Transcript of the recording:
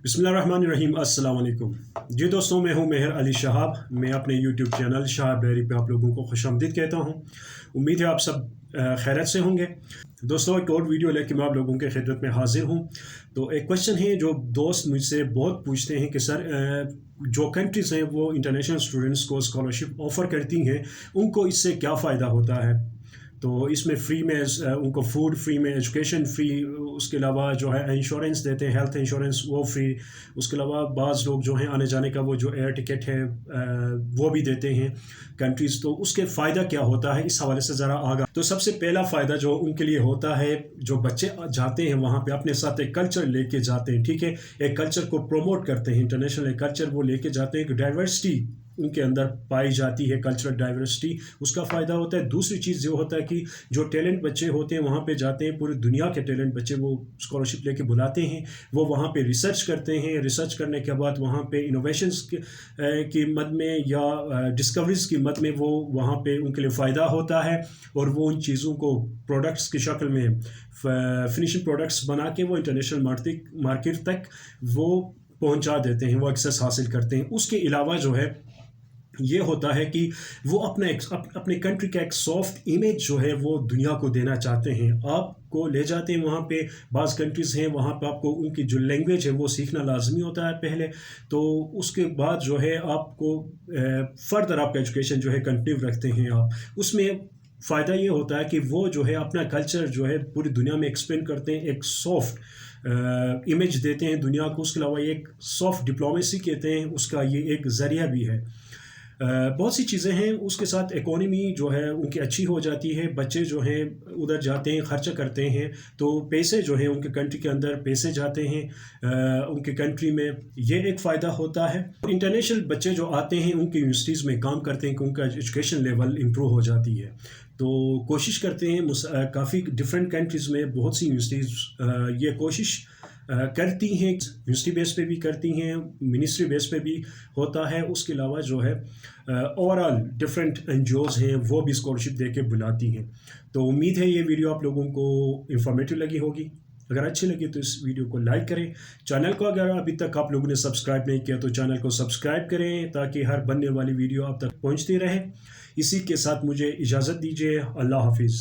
बिस्मिल्लाहिर्रहमानिर्रहीम, अस्सलाम वालेकुम। जी दोस्तों, मैं हूं मेहर अली शहाब। मैं अपने यूट्यूब चैनल शहाब डायरी पे आप लोगों को खुशामदीद कहता हूं। उम्मीद है आप सब खैरियत से होंगे। दोस्तों, एक और वीडियो लेके मैं आप लोगों के खिदमत में हाजिर हूं। तो एक क्वेश्चन है जो दोस्त मुझसे बहुत पूछते हैं कि सर जो कंट्रीज़ हैं वो इंटरनेशनल स्टूडेंट्स को स्कॉलरशिप ऑफ़र करती हैं, उनको इससे क्या फ़ायदा होता है। तो इसमें फ्री में उनको फूड फ्री में, एजुकेशन फ्री, उसके अलावा जो है इंश्योरेंस देते हैं, हेल्थ इंश्योरेंस वो फ्री। उसके अलावा बाज़ लोग जो हैं आने जाने का वो जो एयर टिकट है वो भी देते हैं कंट्रीज़। तो उसके फ़ायदा क्या होता है, इस हवाले से ज़रा आगा। तो सबसे पहला फ़ायदा जो उनके लिए होता है, जो बच्चे जाते हैं वहाँ पे अपने साथ एक कल्चर लेके जाते हैं, ठीक है। एक कल्चर को प्रमोट करते हैं, इंटरनेशनल एक कल्चर वो लेके जाते हैं कि डाइवर्सिटी उनके अंदर पाई जाती है, कल्चरल डाइवर्सिटी, उसका फ़ायदा होता है। दूसरी चीज़ जो होता है कि जो टैलेंट बच्चे होते हैं वहाँ पे जाते हैं, पूरी दुनिया के टैलेंट बच्चे वो स्कॉलरशिप लेके बुलाते हैं, वो वहाँ पे रिसर्च करते हैं। रिसर्च करने के बाद वहाँ पे इनोवेशंस की मद में या डिस्कवरीज़ की मद में वो वहाँ पे उनके लिए फ़ायदा होता है, और वो उन चीज़ों को प्रोडक्ट्स की शक्ल में फिनिशिंग प्रोडक्ट्स बना के वो इंटरनेशनल मार्केट तक वो पहुँचा देते हैं, वो एक्सेस हासिल करते हैं। उसके अलावा जो है ये होता है कि वो अपने कंट्री का एक सॉफ्ट इमेज जो है वो दुनिया को देना चाहते हैं। आपको ले जाते हैं वहाँ पे, बाज़ कंट्रीज़ हैं वहाँ पे आपको उनकी जो लैंग्वेज है वो सीखना लाजमी होता है पहले। तो उसके बाद जो है आपको फर्दर आपका एजुकेशन जो है कंटिन्यू रखते हैं आप। उसमें फ़ायदा ये होता है कि वो जो है अपना कल्चर जो है पूरी दुनिया में एक्सप्लेन करते हैं, एक सॉफ्ट इमेज देते हैं दुनिया को। उसके अलावा एक सॉफ्ट डिप्लोमेसी कहते हैं, उसका ये एक ज़रिया भी है। बहुत सी चीज़ें हैं, उसके साथ इकोनॉमी जो है उनकी अच्छी हो जाती है। बच्चे जो हैं उधर जाते हैं, खर्च करते हैं, तो पैसे जो हैं उनके कंट्री के अंदर पैसे जाते हैं उनके कंट्री में, ये एक फ़ायदा होता है। इंटरनेशनल बच्चे जो आते हैं उनकी यूनिवर्सिटीज़ में काम करते हैं कि उनका एजुकेशन लेवल इम्प्रूव हो जाती है। तो कोशिश करते हैं काफ़ी डिफरेंट कंट्रीज़ में बहुत सी यूनिवर्सिटीज़ ये कोशिश करती हैं, यूनिवर्सिटी बेस पे भी करती हैं, मिनिस्ट्री बेस पे भी होता है। उसके अलावा जो है ओवरऑल डिफरेंट NGOs हैं वो भी स्कॉलरशिप दे के बुलाती हैं। तो उम्मीद है ये वीडियो आप लोगों को इंफॉर्मेटिव लगी होगी। अगर अच्छी लगी तो इस वीडियो को लाइक करें। चैनल को अगर अभी तक आप लोगों ने सब्सक्राइब नहीं किया तो चैनल को सब्सक्राइब करें, ताकि हर बनने वाली वीडियो आप तक पहुँचती रहे। इसी के साथ मुझे इजाज़त दीजिए। अल्लाह हाफिज़।